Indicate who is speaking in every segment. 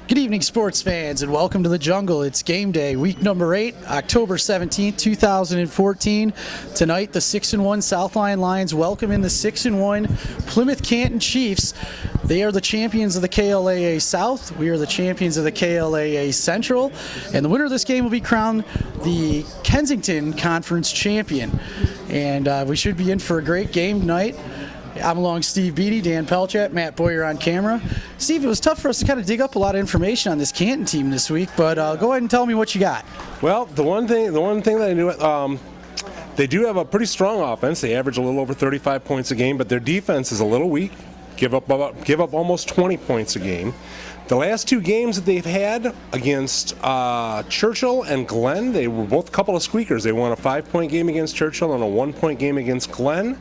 Speaker 1: Good evening, sports fans, and welcome to the jungle. It's game day, week number 8, October 17th, 2014. Tonight, the 6-1 South Lyon Lions welcome in the 6-1 Plymouth Canton Chiefs. They are the champions of the KLAA South. We are the champions of the KLAA Central. And the winner of this game will be crowned the Kensington Conference champion. And we should be in for a great game tonight. I'm along Steve Beatty, Dan Pelchat, Matt Boyer on camera. Steve, it was tough for us to kind of dig up a lot of information on this Canton team this week, but go ahead and tell me what you got.
Speaker 2: Well, the one thing that I knew, they do have a pretty strong offense. They average a little over 35 points a game, but their defense is a little weak. Give up almost 20 points a game. The last two games that they've had against Churchill and Glen, they were both a couple of squeakers. They won a 5-point game against Churchill and a 1-point game against Glen.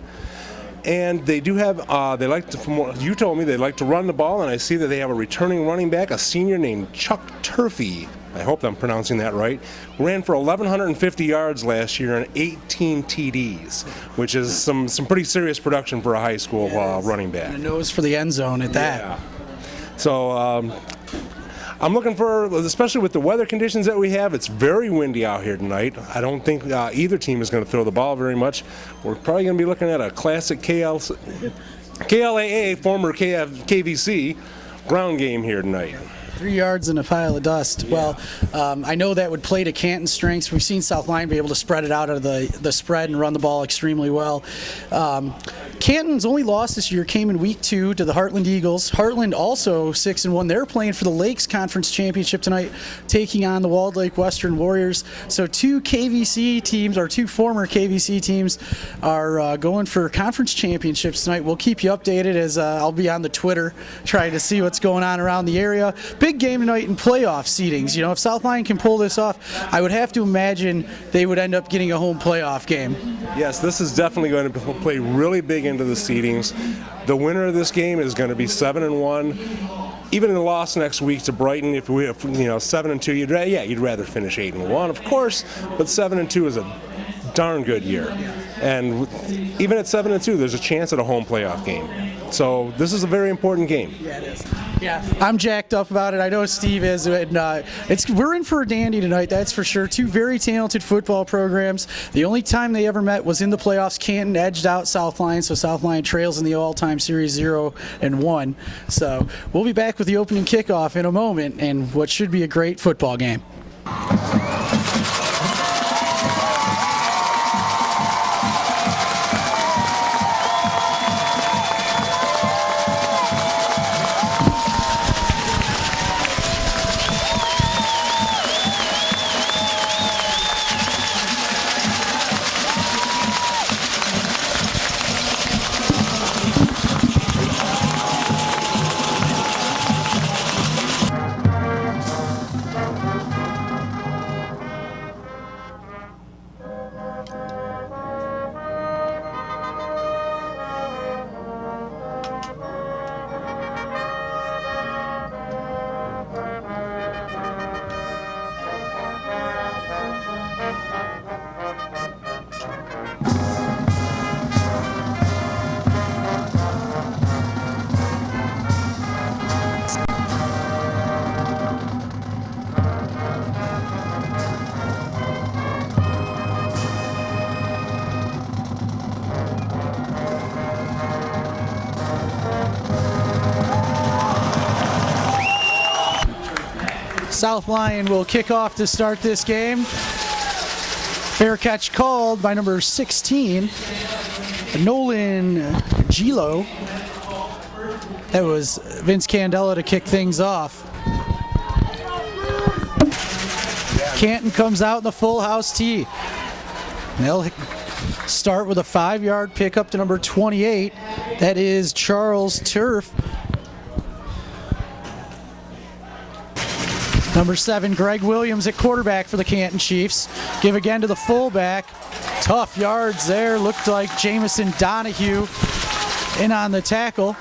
Speaker 2: And they do have, from what you told me, they like to run the ball, and I see that they have a returning running back, a senior named Chuck Turfey. I hope I'm pronouncing that right. Ran for 1,150 yards last year and 18 TDs, which is some pretty serious production for a high school running back.
Speaker 1: And a nose for the end zone at that.
Speaker 2: Yeah. So I'm looking for, especially with the weather conditions that we have, it's very windy out here tonight. I don't think either team is going to throw the ball very much. We're probably going to be looking at a classic KLAA, former KVC, ground game here tonight.
Speaker 1: 3 yards in a pile of dust.
Speaker 2: Yeah.
Speaker 1: Well, I know that would play to Canton's strengths. We've seen South Lyon be able to spread it out of the spread and run the ball extremely well. Canton's only loss this year came in week 2 to the Heartland Eagles. Heartland also 6-1. They're playing for the Lakes Conference Championship tonight, taking on the Walled Lake Western Warriors. So two KVC teams, or two former KVC teams, are going for conference championships tonight. We'll keep you updated as I'll be on the Twitter trying to see what's going on around the area. Big game tonight in playoff seedings. You know, if South Lyon can pull this off, I would have to imagine they would end up getting a home playoff game.
Speaker 2: Yes, this is definitely going to play really big into the seedings. The winner of this game is going to be 7-1. Even in the loss next week to Brighton, if 7-2, you'd rather finish 8-1, of course, but 7-2 is a darn good year. And even at 7-2, there's a chance at a home playoff game. So this is a very important game.
Speaker 1: Yeah, it is. Yeah, I'm jacked up about it. I know Steve is. And, we're in for a dandy tonight, that's for sure. Two very talented football programs. The only time they ever met was in the playoffs. Canton edged out South Lyon, so South Lyon trails in the all-time series 0-1. So we'll be back with the opening kickoff in a moment and what should be a great football game. South Lyon will kick off to start this game. Fair catch called by number 16, Nolan Gilo. That was Vince Candela to kick things off. Canton comes out in the full house tee. They'll start with a 5-yard pickup to number 28. That is Charles Turf. Number 7, Greg Williams at quarterback for the Canton Chiefs. Give again to the fullback. Tough yards there. Looked like Jamison Donahue in on the tackle.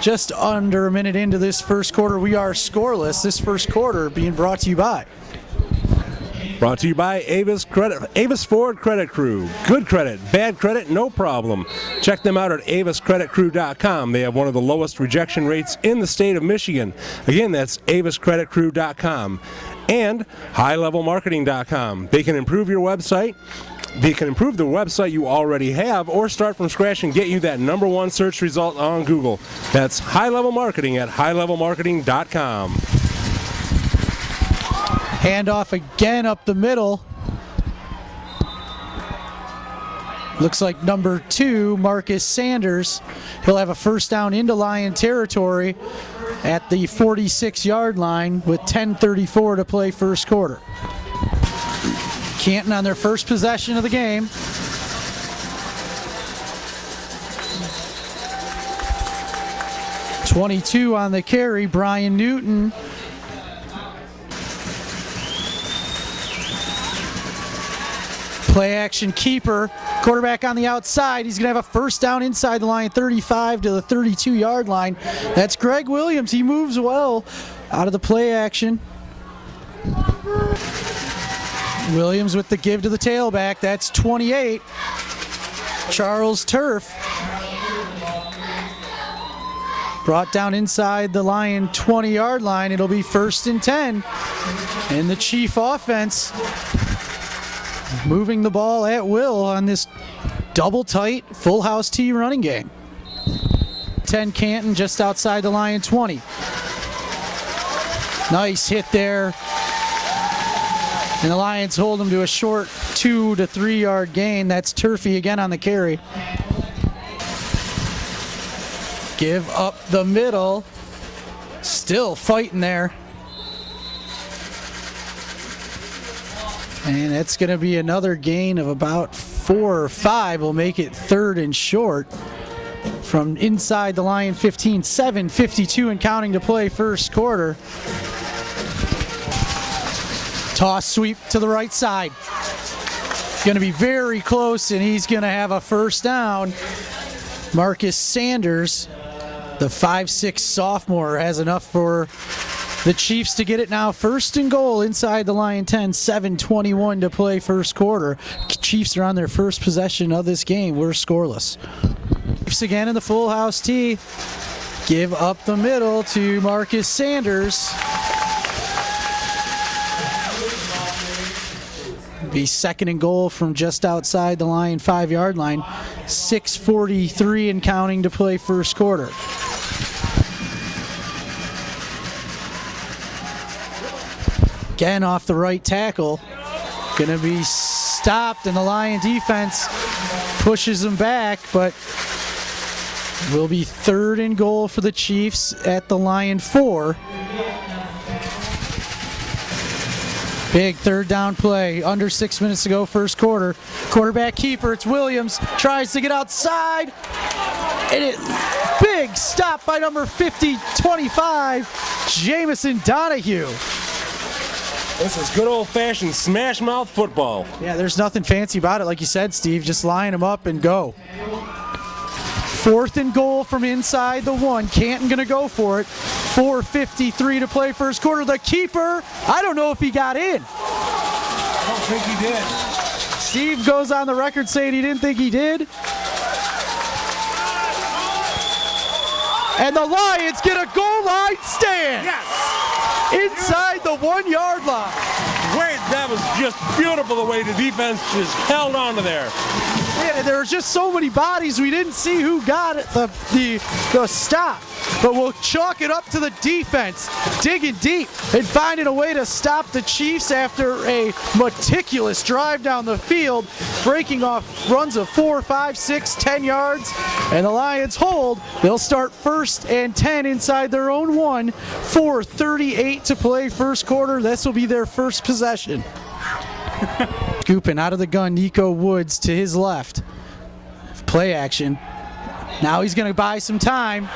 Speaker 1: Just under a minute into this first quarter, we are scoreless. This first quarter being brought to you by
Speaker 2: Brought to you by Avis Ford Credit Crew. Good credit, bad credit, no problem. Check them out at aviscreditcrew.com. They have one of the lowest rejection rates in the state of Michigan. Again, that's aviscreditcrew.com. And highlevelmarketing.com. They can improve your website. They can improve the website you already have or start from scratch and get you that #1 search result on Google. That's High Level Marketing at highlevelmarketing.com.
Speaker 1: Handoff again up the middle. Looks like number 2, Marcus Sanders. He'll have a first down into Lyon territory at the 46-yard line with 10:34 to play first quarter. Canton on their first possession of the game. .22 on the carry, Brian Newton. Play action keeper, quarterback on the outside. He's going to have a first down inside the line, 35 to the 32-yard line. That's Greg Williams. He moves well out of the play action. Williams with the give to the tailback. That's 28. Charles Turf. Brought down inside the Lyon 20-yard line. It'll be 1st and 10. And the Chief offense moving the ball at will on this double tight full house T running game. 10 Canton just outside the Lyon 20. Nice hit there. And the Lions hold them to a short 2 to 3 yard gain. That's Turfy again on the carry. Give up the middle. Still fighting there. And that's going to be another gain of about 4 or 5. Will make it 3rd and short from inside the Lyon 15. 7:52 and counting to play first quarter. Toss sweep to the right side. Going to be very close, and he's going to have a first down. Marcus Sanders, the 5'6" sophomore, has enough for the Chiefs to get it now 1st and goal inside the Lyon 10, 7:21 to play first quarter. Chiefs are on their first possession of this game. We're scoreless. Chiefs again in the full house tee. Give up the middle to Marcus Sanders. Be 2nd and goal from just outside the Lyon 5-yard line. 6:43 and counting to play first quarter. Again off the right tackle. Going to be stopped, and the Lyon defense pushes him back, but will be 3rd and goal for the Chiefs at the Lyon 4. Big 3rd down play, under 6 minutes to go first quarter. Quarterback keeper, it's Williams, tries to get outside, and big stop by number 50, 25, Jamison Donahue.
Speaker 2: This is good old-fashioned smash mouth football.
Speaker 1: Yeah, there's nothing fancy about it, like you said, Steve, just line them up and go. 4th and goal from inside the 1. Canton gonna go for it. 4:53 to play first quarter. The keeper, I don't know if he got in.
Speaker 2: I don't think he did.
Speaker 1: Steve goes on the record saying he didn't think he did. And the Lions get a goal line stand.
Speaker 2: Yes.
Speaker 1: Inside the 1-yard line.
Speaker 2: Wait, that was just beautiful the way the defense just held on to there.
Speaker 1: Yeah, there were just so many bodies, we didn't see who got it, the stop. But we'll chalk it up to the defense, digging deep and finding a way to stop the Chiefs after a meticulous drive down the field, breaking off runs of 4, 5, 6, 10 yards. And the Lions hold. They'll start 1st and 10 inside their own 1. 4:38 to play first quarter. This will be their first possession. Scooping out of the gun, Nico Woods to his left. Play action. Now he's going to buy some time.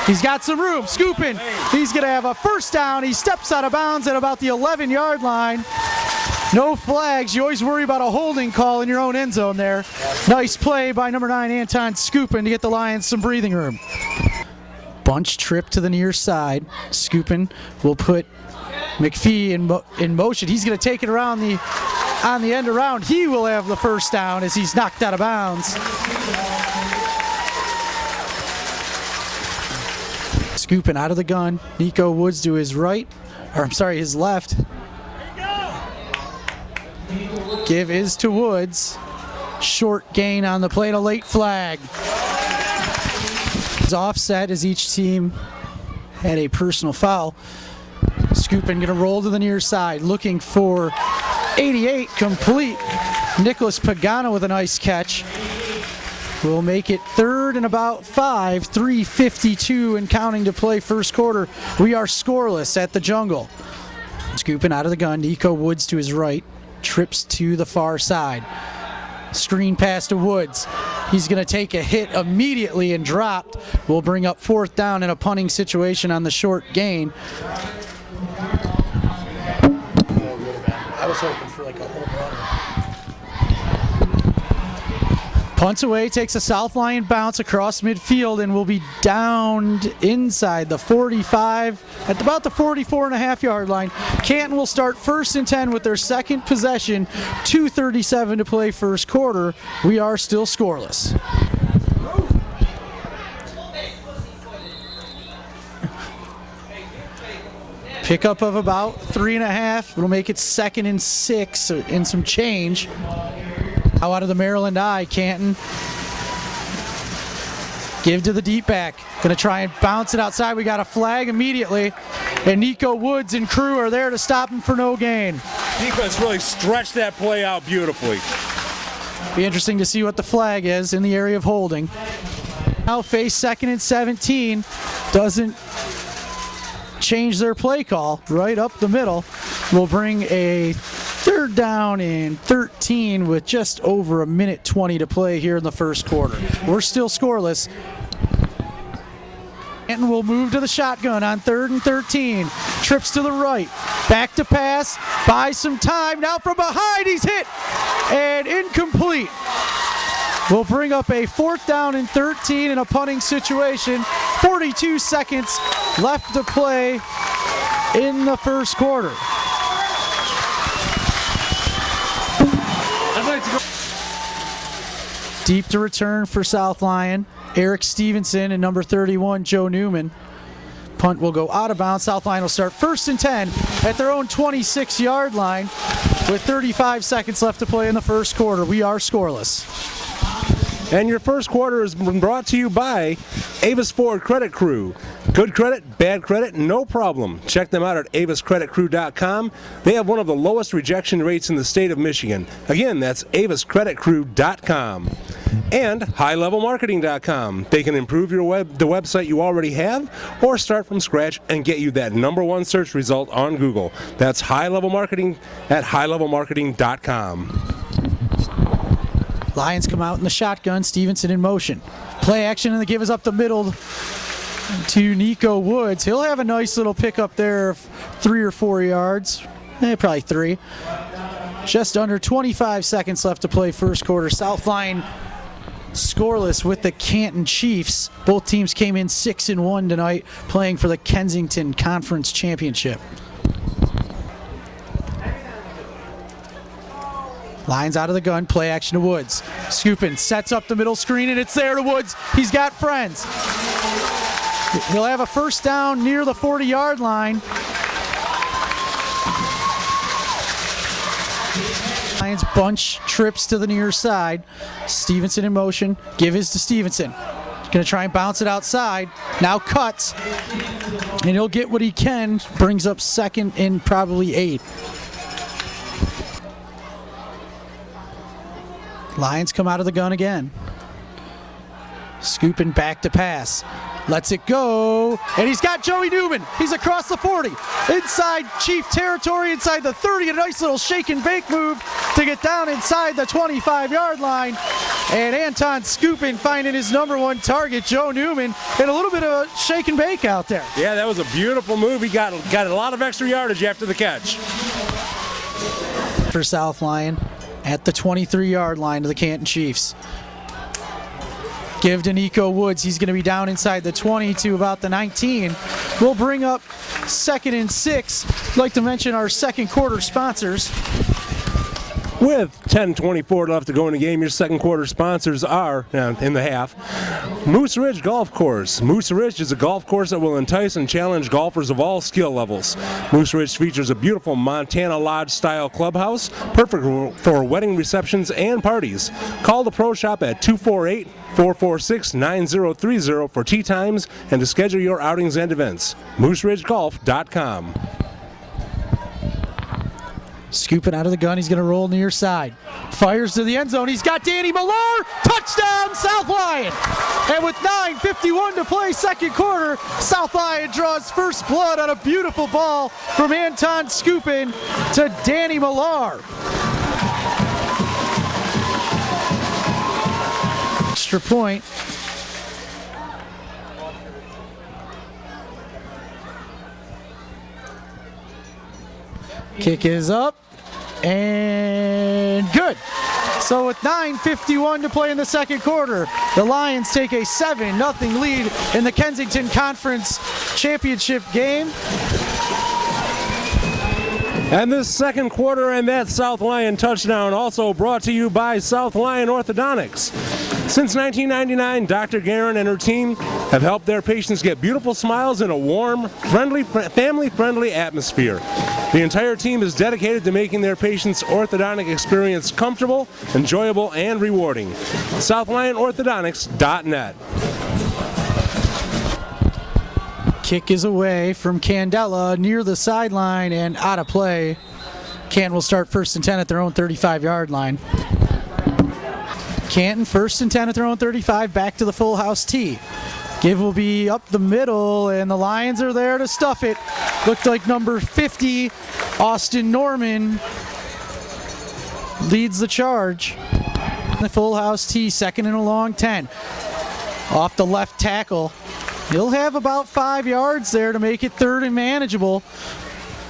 Speaker 1: He's got some room. Scooping. He's going to have a first down. He steps out of bounds at about the 11-yard line. No flags. You always worry about a holding call in your own end zone there. Nice play by number 9, Anton Scoopin, to get the Lions some breathing room. Bunch trip to the near side. Scoopin will put McPhee in motion. He's going to take it around on the end around. He will have the first down as he's knocked out of bounds. Scooping out of the gun. Nico Woods to his right, or I'm sorry, his left. Give is to Woods. Short gain on the play and a late flag. It's offset as each team had a personal foul. Scoopin gonna roll to the near side, looking for 88, complete. Nicholas Pagano with a nice catch. Will make it third and about 5, 3:52 and counting to play first quarter. We are scoreless at the Jungle. Scooping out of the gun, Nico Woods to his right, trips to the far side. Screen pass to Woods. He's going to take a hit immediately and dropped. Will bring up fourth down in a punting situation on the short gain. I was hoping for like a home run. Punts away, takes a South Lyon bounce across midfield and will be downed inside the 45 at about the 44.5-yard line. Canton will start 1st and 10 with their second possession. 2:37 to play first quarter. We are still scoreless. Pickup of about 3.5. It'll make it 2nd and 6 and some change. Out of the Maryland eye, Canton. Give to the deep back. Gonna try and bounce it outside. We got a flag immediately. And Nico Woods and crew are there to stop him for no gain.
Speaker 2: Defense really stretched that play out beautifully.
Speaker 1: Be interesting to see what the flag is in the area of holding. Now face 2nd and 17. Doesn't change their play call. Right up the middle. Will bring a 3rd down and 13 with just over 1:20 to play here in the first quarter. We're still scoreless. Canton will move to the shotgun on 3rd and 13. Trips to the right. Back to pass. Buys some time. Now from behind, he's hit and incomplete. We'll bring up a 4th down and 13 in a punting situation. 42 seconds left to play in the first quarter. Deep to return for South Lyon. Eric Stevenson and number 31, Joe Newman. Punt will go out of bounds. South Lyon will start 1st and 10 at their own 26-yard line with 35 seconds left to play in the first quarter. We are scoreless.
Speaker 2: And your first quarter has been brought to you by Avis Ford Credit Crew. Good credit, bad credit, no problem. Check them out at aviscreditcrew.com. They have one of the lowest rejection rates in the state of Michigan. Again, that's aviscreditcrew.com. And highlevelmarketing.com. They can improve the website you already have or start from scratch and get you that #1 search result on Google. That's High Level Marketing at highlevelmarketing.com.
Speaker 1: Lions come out in the shotgun. Stevenson in motion. Play action and the give is up the middle to Nico Woods. He'll have a nice little pickup there of 3 or 4 yards. Probably 3. Just under 25 seconds left to play first quarter. South Lyon scoreless with the Canton Chiefs. Both teams came in 6-1 tonight, playing for the Kensington Conference Championship. Lions out of the gun, play action to Woods. Scoopin sets up the middle screen and it's there to Woods. He's got friends. He'll have a 1st down near the 40-yard line. Lions bunch trips to the near side. Stevenson in motion. Give is to Stevenson. Going to try and bounce it outside. Now cuts. And he'll get what he can. Brings up 2nd and probably 8. Lions come out of the gun again. Scooping back to pass. Lets it go. And he's got Joey Newman. He's across the 40. Inside Chief territory, inside the 30. A nice little shake and bake move to get down inside the 25-yard line. And Anton Scoopin finding his #1 target, Joe Newman, and a little bit of a shake and bake out there.
Speaker 2: Yeah, that was a beautiful move. He got a lot of extra yardage after the catch.
Speaker 1: For South Lyon at the 23-yard line to the Canton Chiefs. Give to Nico Woods. He's going to be down inside the 20 to about the 19. We'll bring up 2nd and 6. I'd like to mention our second quarter sponsors.
Speaker 2: With 10:24 left to go in the game, your second quarter sponsors are, in the half, Moose Ridge Golf Course. Moose Ridge is a golf course that will entice and challenge golfers of all skill levels. Moose Ridge features a beautiful Montana Lodge-style clubhouse, perfect for wedding receptions and parties. Call the Pro Shop at 248-446-9030 for tee times and to schedule your outings and events. MooseRidgeGolf.com.
Speaker 1: Scooping out of the gun, he's going to roll near side. Fires to the end zone, he's got Danny Millar! Touchdown, South Lyon! And with 9:51 to play second quarter, South Lyon draws first blood on a beautiful ball from Anton Scoopin to Danny Millar. Extra point. Kick is up and good. So with 9:51 to play in the second quarter, the Lions take a 7-0 lead in the Kensington Conference Championship game.
Speaker 2: And this second quarter and that South Lyon touchdown also brought to you by South Lyon Orthodontics. Since 1999, Dr. Guerin and her team have helped their patients get beautiful smiles in a warm, friendly, family-friendly atmosphere. The entire team is dedicated to making their patients' orthodontic experience comfortable, enjoyable, and rewarding. SouthLionOrthodontics.net.
Speaker 1: Kick is away from Candela near the sideline and out of play. Canton will start 1st and 10 at their own 35-yard line. Canton 1st and 10 at their own 35, back to the full house tee. Give will be up the middle, and the Lions are there to stuff it. Looked like number 50, Austin Norman, leads the charge. The full house tee, 2nd and a long 10. Off the left tackle. He'll have about 5 yards there to make it 3rd and manageable.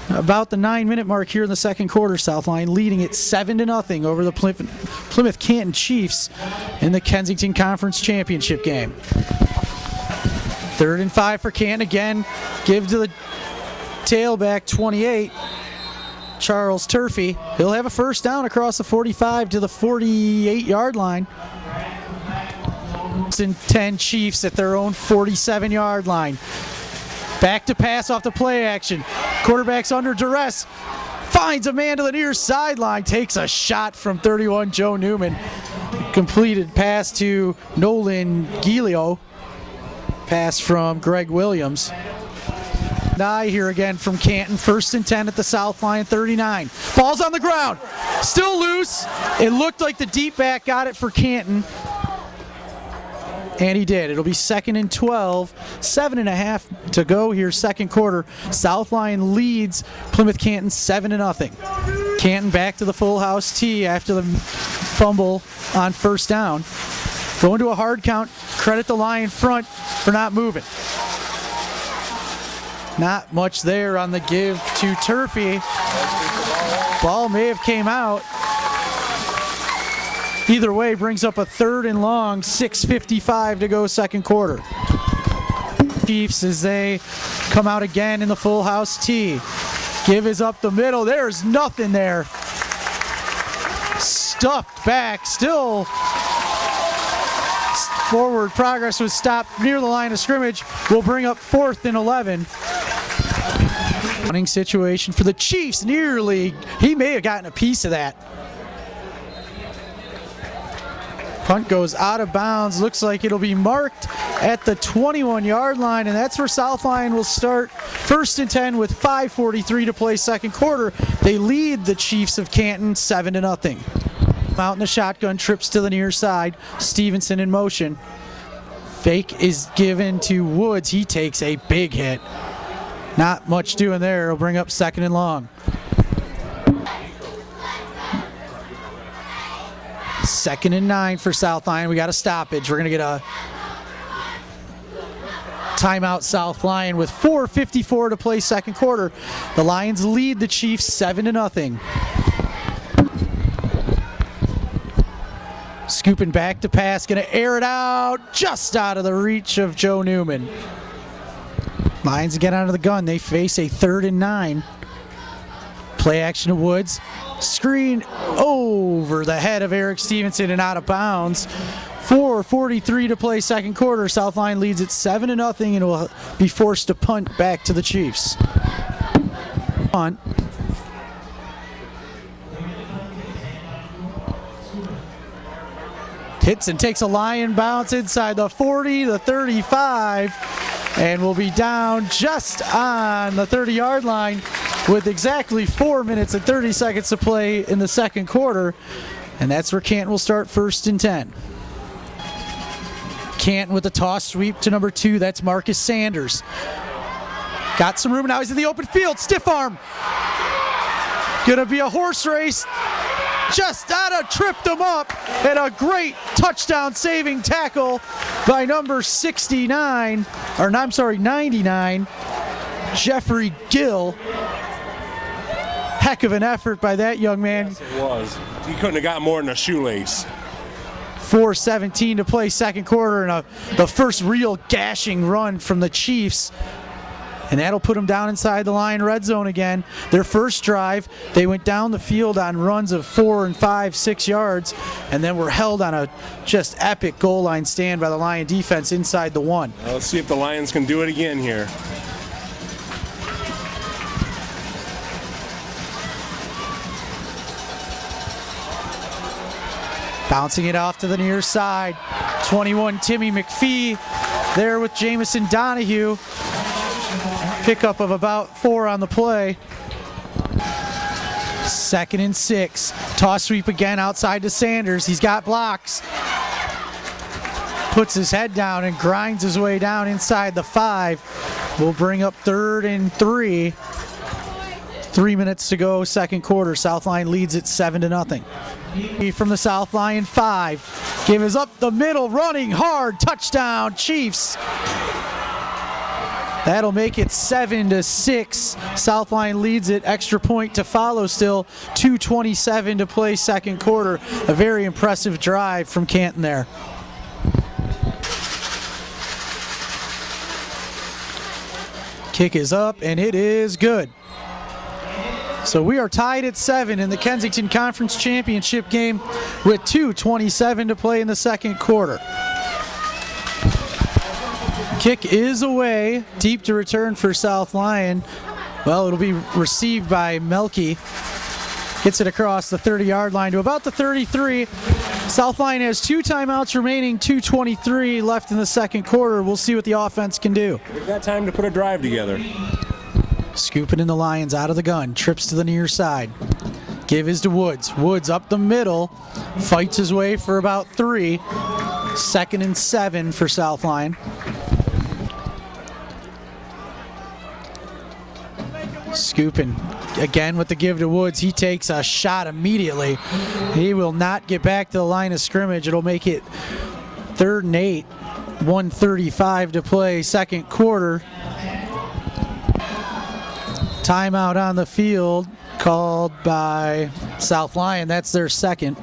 Speaker 1: About the 9-minute mark here in the second quarter, South Lyon leading it 7-0 over the Plymouth Canton Chiefs in the Kensington Conference Championship game. 3rd and 5 for Canton again. Give to the tailback, 28, Charles Turfy. He'll have a first down across the 45 to the 48-yard line. 10 Chiefs at their own 47-yard line. Back to pass off the play action. Quarterback's under duress. Finds a man to the near sideline. Takes a shot from 31, Joe Newman. Completed pass to Nolan Gilio. Pass from Greg Williams. Nye here again from Canton. 1st and 10 at the South Lyon 39. Ball's on the ground. Still loose. It looked like the deep back got it for Canton. And he did. It'll be 2nd and 12. 7.5 to go here, second quarter. South Lyon leads Plymouth Canton 7-0. Canton back to the full house tee after the fumble on first down. Going to a hard count. Credit the Lion front for not moving. Not much there on the give to Turfy. Ball may have came out. Either way, brings up a 3rd and long, 6:55 to go second quarter. Chiefs as they come out again in the full house tee. Give is up the middle. There's nothing there. Stuffed back. Still forward progress was stopped near the line of scrimmage. Will bring up 4th and 11. Running situation for the Chiefs. Nearly. He may have gotten a piece of that. Punt goes out of bounds. Looks like it'll be marked at the 21-yard line, and that's where South Lyon will start 1st and 10 with 5:43 to play second quarter. They lead the Chiefs of Canton 7-0. Out in the shotgun, trips to the near side. Stevenson in motion. Fake is given to Woods. He takes a big hit. Not much doing there. It'll bring up 2nd and long. 2nd and 9 for South Lyon. We got a stoppage. We're going to get a timeout, South Lyon, with 4:54 to play second quarter. The Lions lead the Chiefs 7-0. Scooping back to pass, going to air it out, just out of the reach of Joe Newman. Lions get out of the gun. They face a 3rd and 9. Play action to Woods. Screen over the head of Eric Stevenson and out of bounds. 4:43 to play second quarter. South Lyon leads it 7-0 and will be forced to punt back to the Chiefs. Punt. Hits and takes a Lion bounce inside the 40, the 35, and will be down just on the 30-yard line with exactly 4 minutes and 30 seconds to play in the second quarter. And that's where Canton will start 1st and 10. Canton with a toss sweep to number 2. That's Marcus Sanders. Got some room. Now he's in the open field. Stiff arm. Gonna be a horse race. Just out of tripped him up, and a great touchdown saving tackle by number 99, Jeffrey Gill. Heck of an effort by that young man.
Speaker 2: Yes, it was. He couldn't have got more than a shoelace.
Speaker 1: 4:17 to play second quarter, and the first real gashing run from the Chiefs. And that'll put them down inside the Lion red zone again. Their first drive, they went down the field on runs of 4 and 5, 6 yards, and then were held on a just epic goal line stand by the Lion defense inside the 1.
Speaker 2: Well, let's see if the Lions can do it again here.
Speaker 1: Bouncing it off to the near side. 21, Timmy McPhee there with Jamison Donahue. Pickup of about 4 on the play. 2nd and 6. Toss sweep again outside to Sanders. He's got blocks. Puts his head down and grinds his way down inside the 5. Will bring up 3rd and 3. 3 minutes to go, second quarter. South Lyon leads it 7-0. From the South Lyon 5. Game is up the middle, running hard. Touchdown, Chiefs. That'll make it 7-6. South Lyon leads it. Extra point to follow still. 2:27 to play second quarter. A very impressive drive from Canton there. Kick is up and it is good. So we are tied at 7 in the Kensington Conference Championship game with 2:27 to play in the second quarter. Kick is away, deep to return for South Lyon. Well, it'll be received by Melke. Gets it across the 30-yard line to about the 33. South Lyon has 2 timeouts remaining, 2:23 left in the second quarter. We'll see what the offense can do.
Speaker 2: We've got time to put a drive together.
Speaker 1: Scooping in the Lions out of the gun, trips to the near side. Give is to Woods. Woods up the middle, fights his way for about 3. 2nd and 7 for South Lyon. Scooping again with the give to Woods. He takes a shot immediately. He will not get back to the line of scrimmage. It'll make it 3rd and 8. 1:35 to play second quarter. Timeout on the field called by South Lyon. That's their second.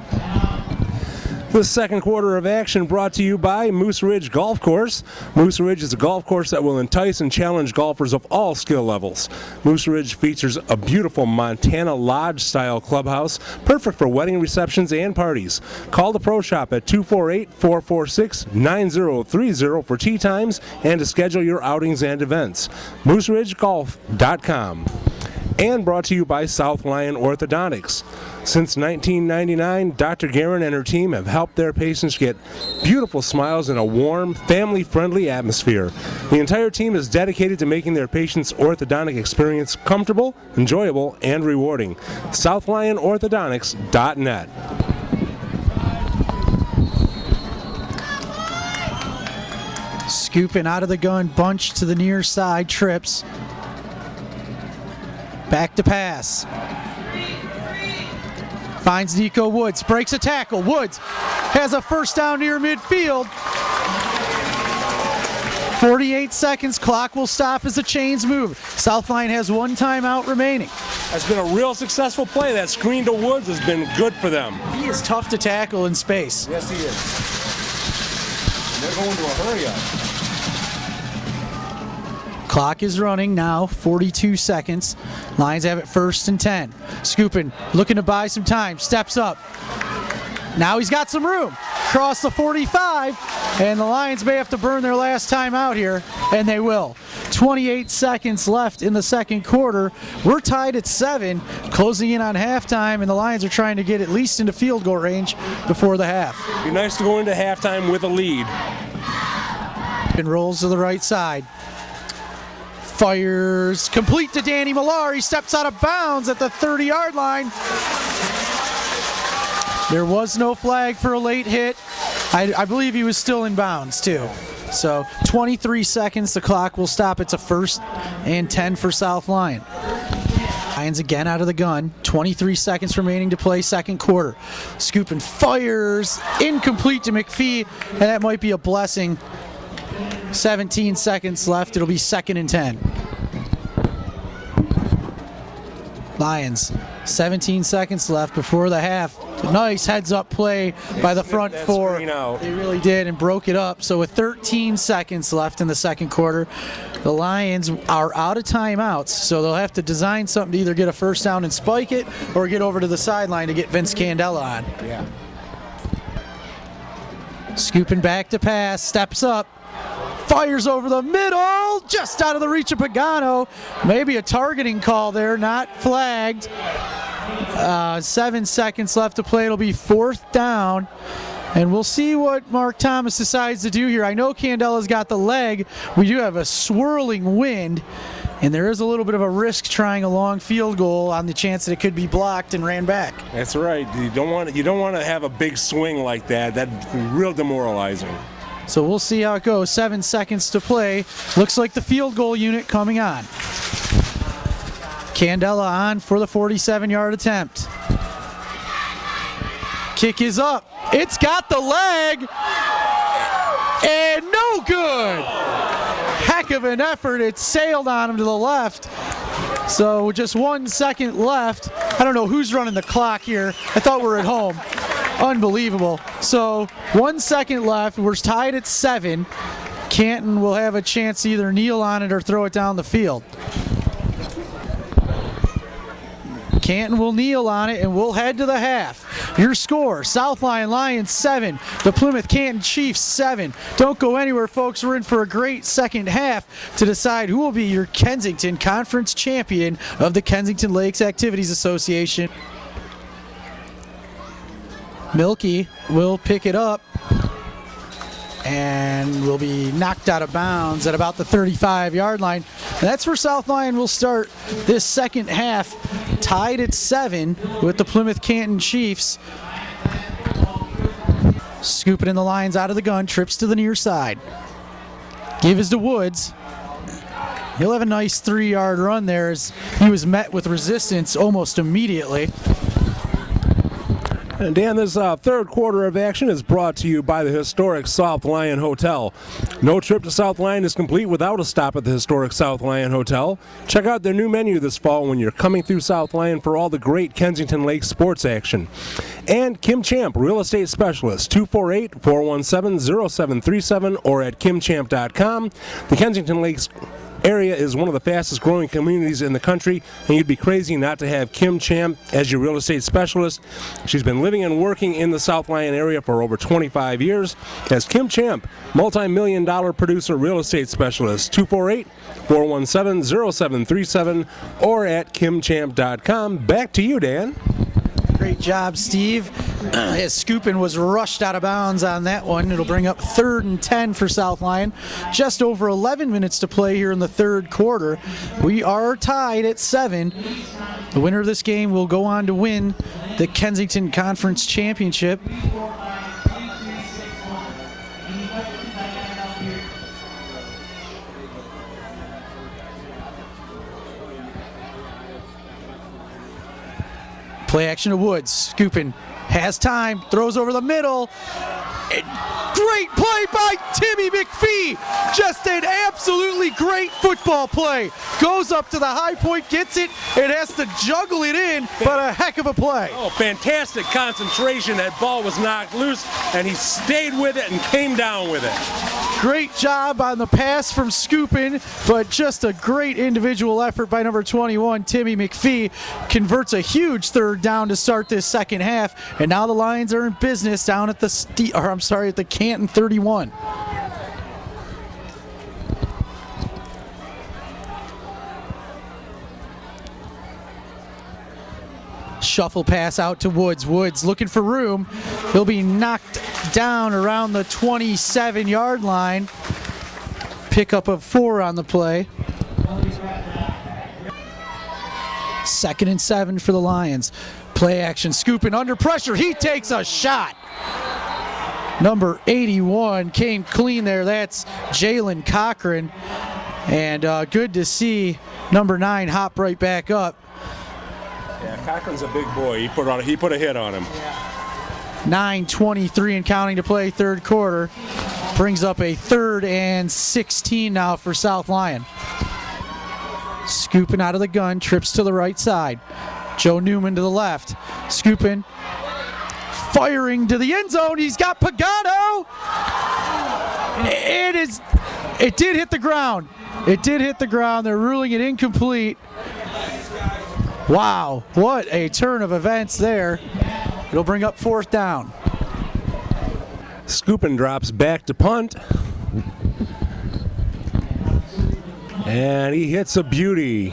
Speaker 2: The second quarter of action brought to you by Moose Ridge Golf Course. Moose Ridge is a golf course that will entice and challenge golfers of all skill levels. Moose Ridge features a beautiful Montana Lodge-style clubhouse, perfect for wedding receptions and parties. Call the Pro Shop at 248-446-9030 for tee times and to schedule your outings and events. MooseRidgeGolf.com. And brought to you by South Lyon Orthodontics. Since 1999, Dr. Guerin and her team have helped their patients get beautiful smiles in a warm, family-friendly atmosphere. The entire team is dedicated to making their patients' orthodontic experience comfortable, enjoyable, and rewarding. SouthLyonOrthodontics.net.
Speaker 1: Scooping out of the gun, bunch to the near side, trips. Back to pass. Finds Nico Woods, breaks a tackle. Woods has a first down near midfield. 48 seconds, clock will stop as the chains move. South Lyon has 1 timeout remaining.
Speaker 2: That's been a real successful play. That screen to Woods has been good for them.
Speaker 1: He is tough to tackle in space.
Speaker 2: Yes, he is. And they're going to a hurry up.
Speaker 1: Clock is running now, 42 seconds. Lions have it 1st and 10. Scooping, looking to buy some time, steps up. Now he's got some room. Cross the 45, and the Lions may have to burn their last time out here, and they will. 28 seconds left in the second quarter. We're tied at 7, closing in on halftime, and the Lions are trying to get at least into field goal range before the half.
Speaker 2: Be nice to go into halftime with a lead.
Speaker 1: And rolls to the right side. Fires complete to Danny Millar. He steps out of bounds at the 30-yard line. There was no flag for a late hit. I believe he was still in bounds too. So 23 seconds, the clock will stop. It's a 1st and 10 for South Lyon. Lions again out of the gun. 23 seconds remaining to play, second quarter. Scooping fires, incomplete to McPhee, and that might be a blessing. 17 seconds left, it'll be 2nd and 10. Lions, 17 seconds left before the half. Nice heads-up play by the front four. They really did and broke it up. So with 13 seconds left in the second quarter, the Lions are out of timeouts, so they'll have to design something to either get a first down and spike it or get over to the sideline to get Vince Candela on.
Speaker 2: Yeah.
Speaker 1: Scooping back to pass, steps up. Fires over the middle, just out of the reach of Pagano. Maybe a targeting call there, not flagged. 7 seconds left to play. It'll be 4th down. And we'll see what Mark Thomas decides to do here. I know Candela's got the leg. We do have a swirling wind. And there is a little bit of a risk trying a long field goal on the chance that it could be blocked and ran back.
Speaker 2: That's right. You don't want to have a big swing like that. That's real demoralizing.
Speaker 1: So we'll see how it goes. 7 seconds to play. Looks like the field goal unit coming on. Candela on for the 47-yard attempt. Kick is up. It's got the leg. And no good. Heck of an effort. It sailed on him to the left. So with just 1 second left. I don't know who's running the clock here. I thought we were at home. Unbelievable. So 1 second left. We're tied at 7. Canton will have a chance to either kneel on it or throw it down the field. Canton will kneel on it, and we'll head to the half. Your score, South Lyon Lions 7, the Plymouth Canton Chiefs 7. Don't go anywhere, folks. We're in for a great second half to decide who will be your Kensington Conference champion of the Kensington Lakes Activities Association. Milky will pick it up and will be knocked out of bounds at about the 35-yard line. And that's where South Lyon will start this second half, tied at 7 with the Plymouth Canton Chiefs. Scooping in the Lions out of the gun, trips to the near side. Give is to Woods. He'll have a nice 3-yard run there as he was met with resistance almost immediately.
Speaker 2: And Dan, this third quarter of action is brought to you by the historic South Lyon Hotel. No trip to South Lyon is complete without a stop at the historic South Lyon Hotel. Check out their new menu this fall when you're coming through South Lyon for all the great Kensington Lakes sports action. And Kim Champ, real estate specialist, 248-417-0737 or at kimchamp.com. The Kensington Lakes area is one of the fastest growing communities in the country, and you'd be crazy not to have Kim Champ as your real estate specialist. She's been living and working in the South Lyon area for over 25 years as Kim Champ, multi-million-dollar producer real estate specialist, 248-417-0737 or at kimchamp.com. Back to you, Dan.
Speaker 1: Great job, Steve. As Scoopin was rushed out of bounds on that one. It'll bring up 3rd and 10 for South Lyon. Just over 11 minutes to play here in the third quarter. We are tied at 7. The winner of this game will go on to win the Kensington Conference Championship. Play action to Woods. Scoopin has time, throws over the middle. Great play by Timmy McPhee. Just an absolutely great football play. Goes up to the high point, gets it, and has to juggle it in, but a heck of a play.
Speaker 2: Oh, fantastic concentration. That ball was knocked loose, and he stayed with it and came down with it.
Speaker 1: Great job on the pass from Scoopin, but just a great individual effort by number 21, Timmy McPhee. Converts a huge third down to start this second half, and now the Lions are in business down at the Canton 31. Shuffle pass out to Woods. Woods looking for room. He'll be knocked down around the 27-yard line. Pickup of 4 on the play. 2nd and 7 for the Lions. Play action, Scooping under pressure. He takes a shot. Number 81 came clean there. That's Jalen Cochran. And good to see number 9 hop right back up.
Speaker 2: Yeah, Cochran's a big boy. He put a hit on him.
Speaker 1: 9:23 and counting to play, third quarter. Brings up a 3rd and 16 now for South Lyon. Scooping out of the gun, trips to the right side. Joe Newman to the left. Scooping, firing to the end zone. He's got Pagano. It did hit the ground. It did hit the ground. They're ruling it incomplete. Wow, what a turn of events there. It'll bring up 4th down.
Speaker 2: Scoopin drops back to punt. And he hits a beauty.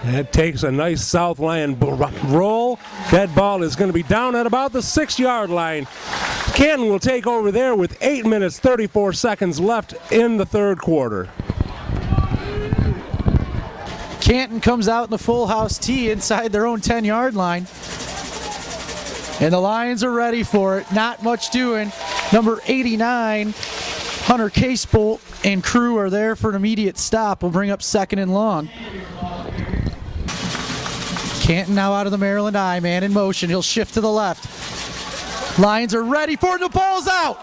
Speaker 2: That takes a nice South Lyon roll. That ball is going to be down at about the 6-yard line. Canton will take over there with 8 minutes, 34 seconds left in the third quarter.
Speaker 1: Canton comes out in the full house tee inside their own 10-yard line. And the Lions are ready for it. Not much doing. Number 89, Hunter Casebolt and crew are there for an immediate stop. We'll bring up 2nd and long. Canton now out of the Maryland I, man in motion. He'll shift to the left. Lions are ready for it. The ball's out.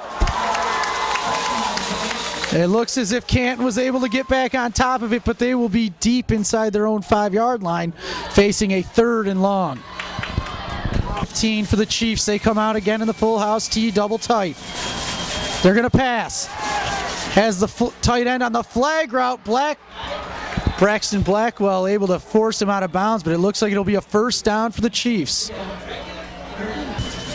Speaker 1: It looks as if Canton was able to get back on top of it, but they will be deep inside their own 5-yard line, facing a 3rd and long. 15 for the Chiefs. They come out again in the full house tee, double tight. They're going to pass. Has the tight end on the flag route. Braxton Blackwell able to force him out of bounds, but it looks like it'll be a 1st down for the Chiefs.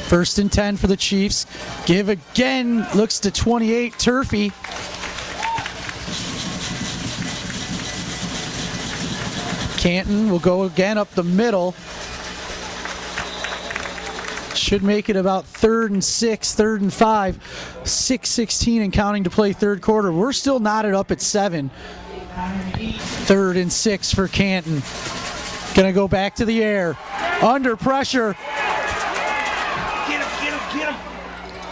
Speaker 1: 1st and 10 for the Chiefs. Give again, looks to 28, Turfy. Canton will go again up the middle. Should make it about 3rd and 6, 3rd and 5. 6:16 and counting to play third quarter. We're still knotted up at 7. 3rd and 6 for Canton. Gonna go back to the air. Under pressure. Get him.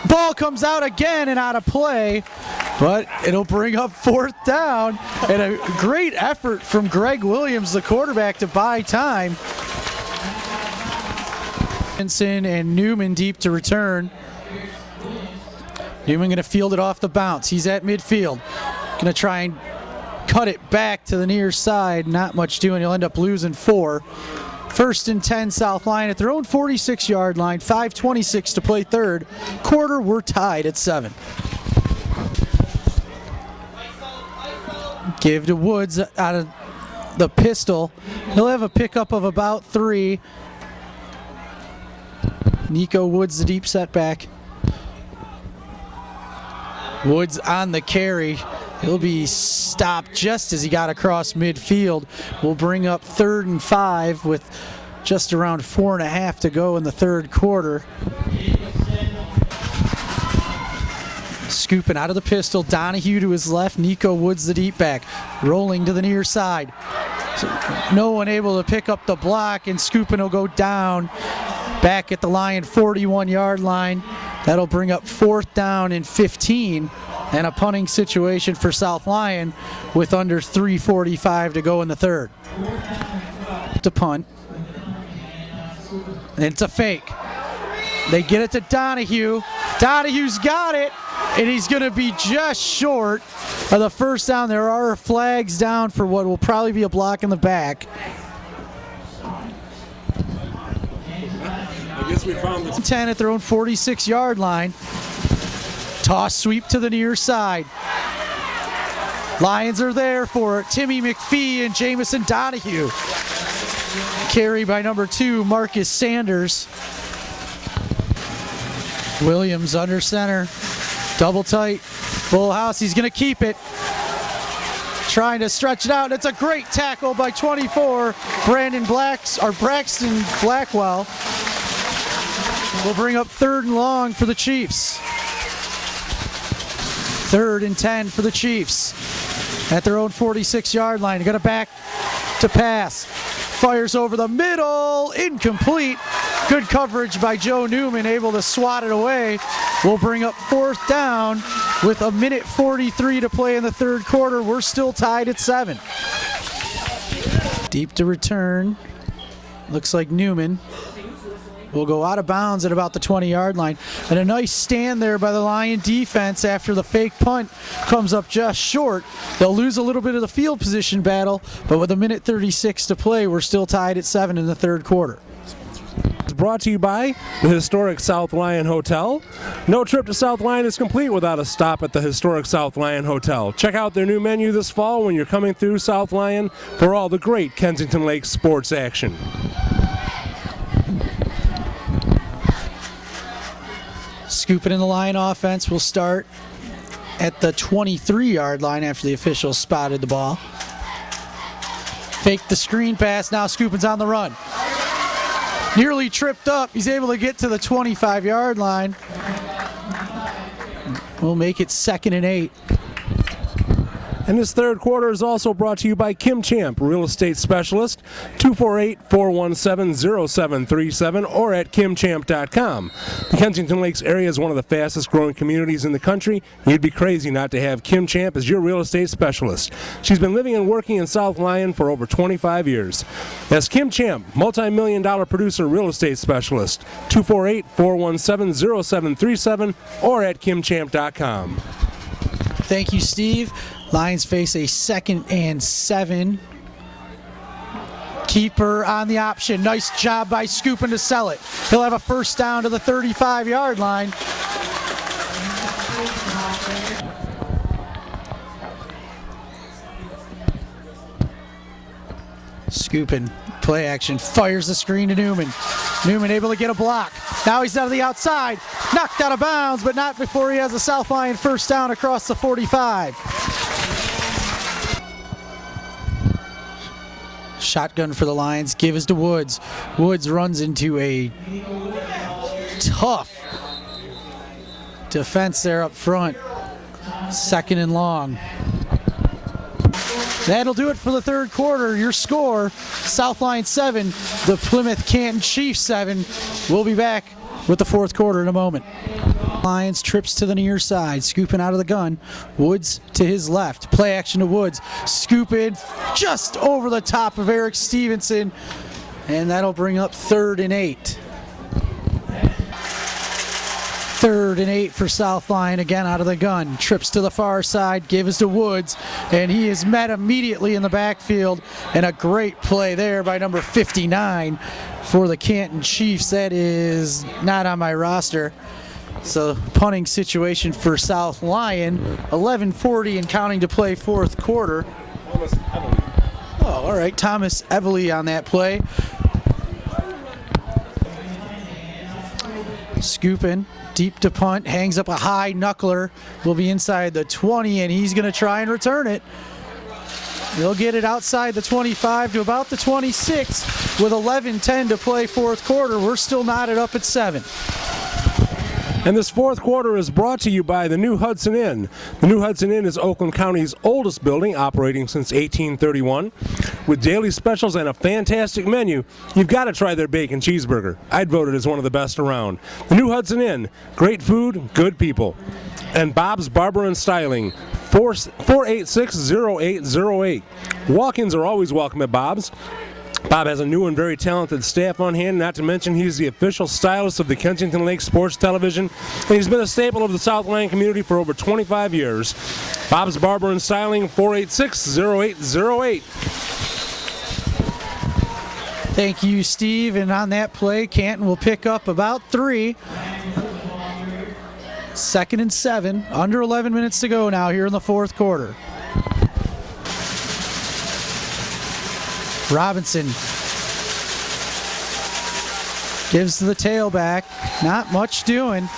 Speaker 1: Ball comes out again and out of play, but it'll bring up 4th down. And a great effort from Greg Williams, the quarterback, to buy time. Jensen and Newman deep to return. Newman going to field it off the bounce. He's at midfield. Going to try and cut it back to the near side. Not much doing. He'll end up losing 4. 1st and 10 South Lyon at their own 46-yard line. 5:26 to play third quarter. We're tied at 7. Give to Woods out of the pistol. He'll have a pickup of about 3. Nico Woods, the deep setback. Woods on the carry. He'll be stopped just as he got across midfield. We'll bring up 3rd and 5 with just around 4.5 to go in the third quarter. Scooping out of the pistol. Donahue to his left. Nico Woods, the deep back. Rolling to the near side. So no one able to pick up the block, and Scooping will go down back at the Lyon 41-yard line. That'll bring up 4th down and 15, and a punting situation for South Lyon with under 3:45 to go in the third. To punt. And it's a fake. They get it to Donahue. Donahue's got it, and he's going to be just short of the 1st down. There are flags down for what will probably be a block in the back.
Speaker 2: I guess we found this.
Speaker 1: 10 at their own 46-yard line. Toss sweep to the near side. Lions are there for it. Timmy McPhee and Jamison Donahue. Carry by number 2, Marcus Sanders. Williams under center. Double tight. Full house. He's going to keep it. Trying to stretch it out. It's a great tackle by 24. Braxton Blackwell will bring up 3rd and long for the Chiefs. 3rd and 10 for the Chiefs at their own 46-yard line. Got a back to pass. Fires over the middle. Incomplete. Good coverage by Joe Newman, able to swat it away. Will bring up 4th down with 1:43 to play in the 3rd quarter. We're still tied at 7. Deep to return. Looks like Newman will go out of bounds at about the 20-yard line. And a nice stand there by the Lion defense after the fake punt comes up just short. They'll lose a little bit of the field position battle, but with 1:36 to play, we're still tied at 7 in the 3rd quarter.
Speaker 2: It's brought to you by the historic South Lyon Hotel. No trip to South Lyon is complete without a stop at the historic South Lyon Hotel. Check out their new menu this fall when you're coming through South Lyon for all the great Kensington Lake sports action.
Speaker 1: Scooping in the Lion offense will start at the 23-yard line after the officials spotted the ball. Fake the screen pass, now Scoopin's on the run. Nearly tripped up, he's able to get to the 25-yard line. We'll make it 2nd and 8.
Speaker 2: And this 3rd quarter is also brought to you by Kim Champ, real estate specialist, 248-417-0737 or at kimchamp.com. The Kensington Lakes area is one of the fastest growing communities in the country. You'd be crazy not to have Kim Champ as your real estate specialist. She's been living and working in South Lyon for over 25 years. That's Kim Champ, multi-million-dollar producer real estate specialist, 248-417-0737 or at kimchamp.com.
Speaker 1: Thank you, Steve. Lions face a 2nd and 7. Keeper on the option. Nice job by Scoopin to sell it. He'll have a 1st down to the 35-yard line. Scoopin, play action, fires the screen to Newman. Newman able to get a block. Now he's out of the outside. Knocked out of bounds, but not before he has a South Lyon 1st down across the 45. Shotgun for the Lions. Give is to Woods. Woods runs into a tough defense there up front. 2nd and long. That'll do it for the 3rd quarter. Your score, South Lyon 7, the Plymouth Canton Chiefs 7. We'll be back with the 4th quarter in a moment. Lions trips to the near side, Scooping out of the gun. Woods to his left. Play action to Woods. Scooping just over the top of Eric Stevenson. And that'll bring up 3rd and 8. 3rd and 8 for South Lyon, again out of the gun. Trips to the far side, gives to Woods, and he is met immediately in the backfield. And a great play there by number 59 for the Canton Chiefs. That is not on my roster. So punting situation for South Lyon. 11:40 and counting to play 4th quarter. Oh, all right. Thomas Everly on that play. Scooping. Deep to punt, hangs up a high knuckler, will be inside the 20, and he's going to try and return it. He'll get it outside the 25 to about the 26 with 11:10 to play 4th quarter. We're still knotted up at 7.
Speaker 2: And this 4th quarter is brought to you by the New Hudson Inn. The New Hudson Inn is Oakland County's oldest building, operating since 1831. With daily specials and a fantastic menu, you've got to try their bacon cheeseburger. I'd vote it as one of the best around. The New Hudson Inn, great food, good people. And Bob's Barber and Styling, 486-0808. Walk-ins are always welcome at Bob's. Bob has a new and very talented staff on hand, not to mention he's the official stylist of the Kensington Lake Sports Television, and he's been a staple of the South Lyon community for over 25 years. Bob's Barber and Styling, 486-0808.
Speaker 1: Thank you, Steve. And on that play, Canton will pick up about 3. 2nd and 7. Under 11 minutes to go now here in the fourth quarter. Robinson gives to the tailback. Not much doing.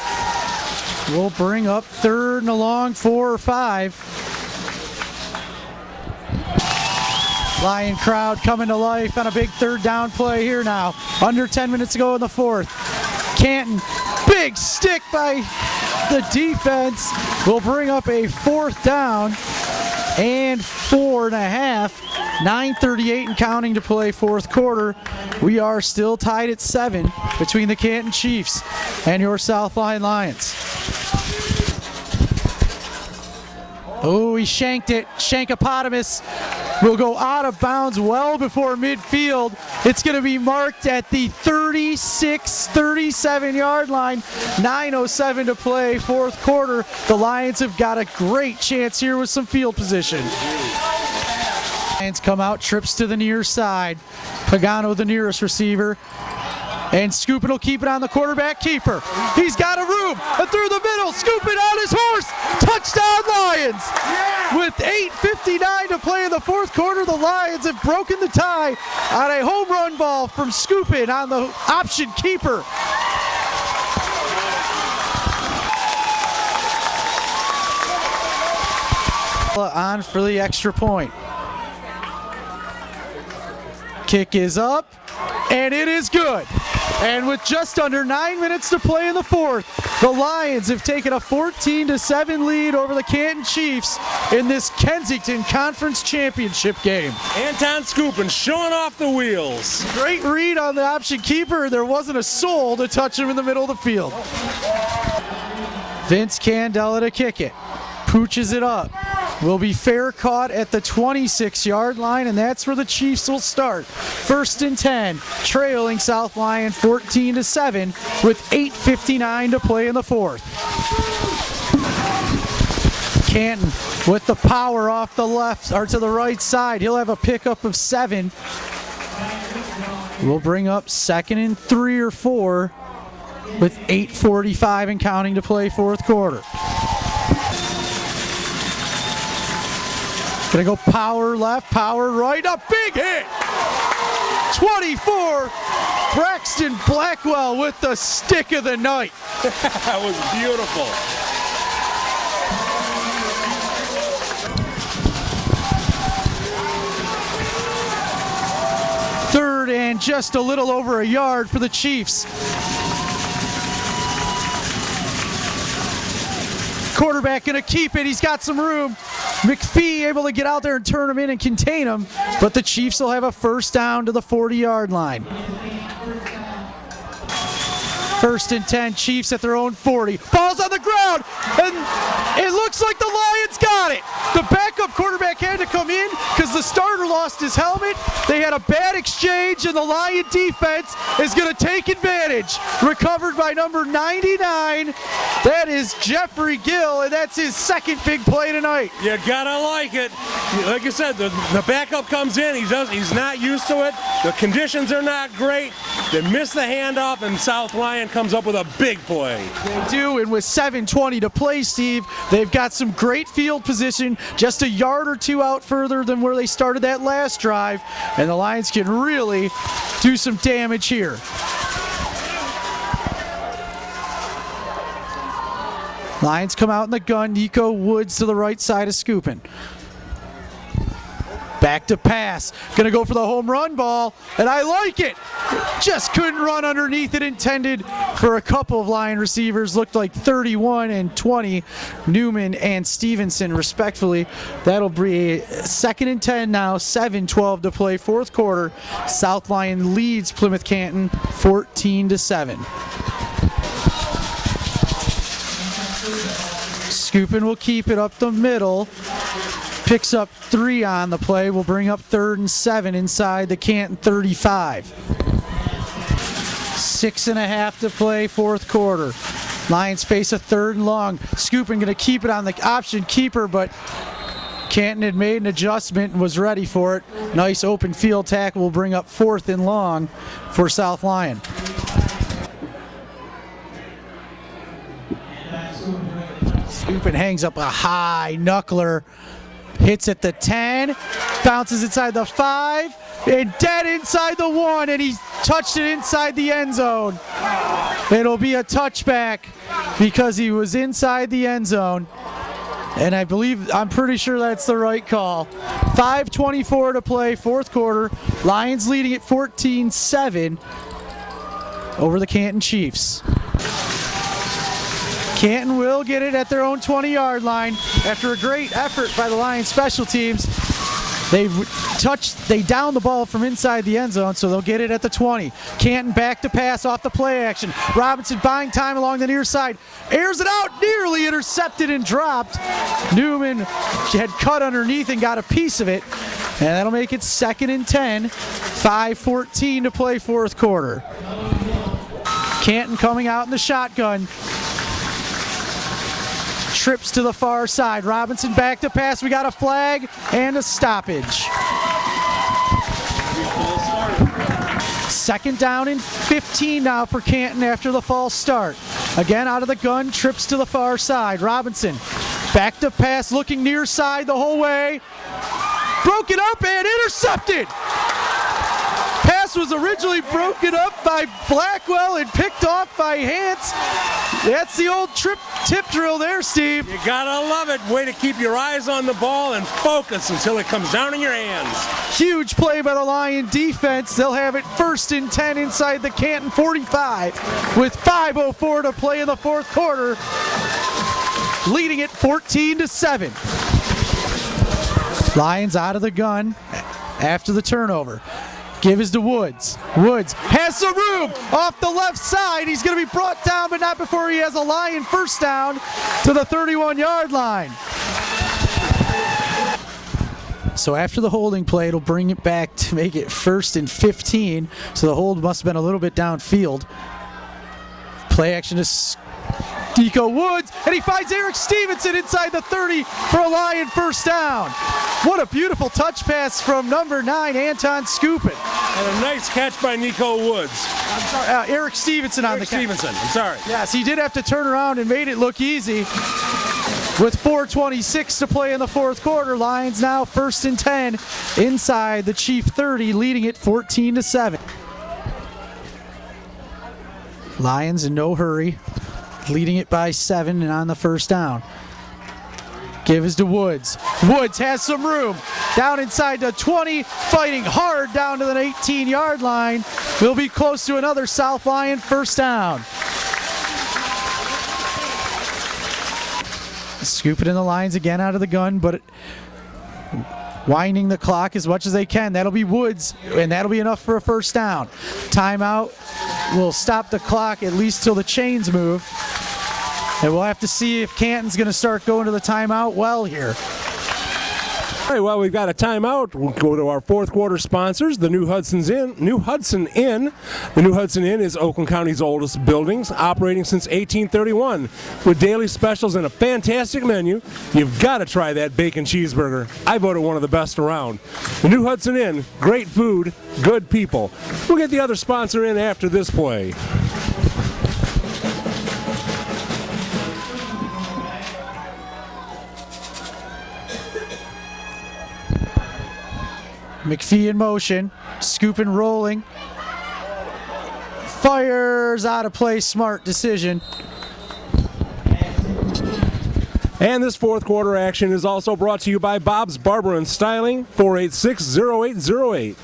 Speaker 1: We'll bring up 3rd and a long 4 or 5. Lyon crowd coming to life on a big 3rd down play here now. Under 10 minutes to go in the fourth. Canton, big stick by the defense. Will bring up a 4th down and 4.5. 9:38 and counting to play fourth quarter. We are still tied at 7 between the Canton Chiefs and your South Lyon Lions. Oh, he shanked it. Shankopotamus will go out of bounds well before midfield. It's going to be marked at the 37 yard line. 9:07 to play, fourth quarter. The Lions have got a great chance here with some field position. Lions come out, trips to the near side. Pagano, the nearest receiver. And Scoopin will keep it on the quarterback keeper. He's got a room, and through the middle, Scoopin on his horse. Touchdown Lions! With 8:59 to play in the fourth quarter, the Lions have broken the tie on a home run ball from Scoopin on the option keeper. On for the extra point. Kick is up, and it is good. And with just under 9 minutes to play in the fourth, the Lions have taken a 14-7 lead over the Canton Chiefs in this Kensington Conference Championship game.
Speaker 2: Anton Scoopin showing off the wheels.
Speaker 1: Great read on the option keeper. There wasn't a soul to touch him in the middle of the field. Vince Candela to kick it. Pooches it up. Will be fair caught at the 26 yard line, and that's where the Chiefs will start. 1st and 10, trailing South Lyon 14-7 with 8:59 to play in the fourth. Canton with the power off the left or to the right side. He'll have a pickup of 7. We'll bring up 2nd and 3 or 4 with 8:45 and counting to play fourth quarter. Gonna go power left, power right, a big hit! 24, Braxton Blackwell with the stick of the night.
Speaker 2: That was beautiful.
Speaker 1: Third and just a little over a yard for the Chiefs. Quarterback gonna keep it, he's got some room. McPhee able to get out there and turn him in and contain him, but the Chiefs will have a first down to the 40-yard line. 1st and 10, Chiefs at their own 40. Ball's on the ground, and it looks like the Lions got it. The backup quarterback had to come in because the starter lost his helmet. They had a bad exchange, and the Lion defense is going to take advantage. Recovered by number 99. That is Jeffrey Gill, and that's his second big play tonight.
Speaker 2: You gotta like it. Like I said, the backup comes in. He's not used to it. The conditions are not great. They miss the handoff, and South Lyon comes up with a big play.
Speaker 1: They do, and with 7:20 to play, Steve, they've got some great field position, just a yard or two out further than where they started that last drive, and the Lions can really do some damage here. Lions come out in the gun. Nico Woods to the right side of Scoopin. Back to pass. Gonna go for the home run ball, and I like it. Just couldn't run underneath it. Intended for a couple of Lion receivers. Looked like 31 and 20, Newman and Stevenson respectfully. That'll be 2nd and 10 now, 7:12 to play fourth quarter. South Lyon leads Plymouth Canton 14-7. Scoopin will keep it up the middle. Picks up 3 on the play. Will bring up 3rd and 7 inside the Canton 35. 6.5 to play fourth quarter. Lions face a 3rd and long. Scoopin going to keep it on the option keeper, but Canton had made an adjustment and was ready for it. Nice open field tackle will bring up 4th and long for South Lyon. Skupin hangs up a high knuckler, hits at the 10, bounces inside the 5, and dead inside the 1, and he touched it inside the end zone. It'll be a touchback because he was inside the end zone. And I'm pretty sure that's the right call. 5:24 to play, fourth quarter. Lions leading at 14-7 over the Canton Chiefs. Canton will get it at their own 20-yard line after a great effort by the Lions special teams. They down the ball from inside the end zone, so they'll get it at the 20. Canton back to pass off the play action. Robinson buying time along the near side. Airs it out, nearly intercepted and dropped. Newman had cut underneath and got a piece of it, and that'll make it 2nd and 10. 5:14 to play, fourth quarter. Canton coming out in the shotgun. Trips to the far side. Robinson back to pass. We got a flag and a stoppage. 2nd down and 15 now for Canton after the false start. Again out of the gun, trips to the far side. Robinson back to pass, looking near side the whole way. Broken up and intercepted. Pass was originally broken up by Blackwell and picked off by Hance. That's the old tip drill there, Steve.
Speaker 2: You gotta love it. Way to keep your eyes on the ball and focus until it comes down in your hands.
Speaker 1: Huge play by the Lion defense. They'll have it 1st and 10 inside the Canton 45 with 5:04 to play in the fourth quarter, leading it 14-7. Lions out of the gun after the turnover. Give is to Woods. Woods has some room off the left side. He's going to be brought down, but not before he has a Lion first down to the 31-yard line. So after the holding play, it'll bring it back to make it 1st and 15. So the hold must have been a little bit downfield. Play action is Deco Woods, and he finds Eric Stevenson inside the 30 for a Lion first down. What a beautiful touch pass from number 9, Anton Skupin.
Speaker 2: And a nice catch by Nico Woods.
Speaker 1: I'm sorry, Eric Stevenson on the catch.
Speaker 2: Stevenson, I'm sorry.
Speaker 1: Yes, he did have to turn around and made it look easy. With 4:26 to play in the fourth quarter, Lions now 1st and 10 inside the Chief 30, leading it 14-7. Lions in no hurry, leading it by 7 and on the first down. Give is to Woods. Woods has some room. Down inside the 20, fighting hard down to the 18-yard line. We'll be close to another South Lyon first down. Scooping in the Lions again out of the gun, but winding the clock as much as they can. That'll be Woods, and that'll be enough for a first down. Timeout will stop the clock at least till the chains move. And we'll have to see if Canton's going to start going to the timeout well here.
Speaker 2: All right, well, we've got a timeout. We'll go to our fourth quarter sponsors, the New Hudson Inn. The New Hudson Inn is Oakland County's oldest buildings, operating since 1831. With daily specials and a fantastic menu, you've got to try that bacon cheeseburger. I vote it one of the best around. The New Hudson Inn, great food, good people. We'll get the other sponsor in after this play.
Speaker 1: McPhee in motion, Skupin rolling, fires out of play, smart decision.
Speaker 2: And this fourth quarter action is also brought to you by Bob's Barber and Styling, 486-0808.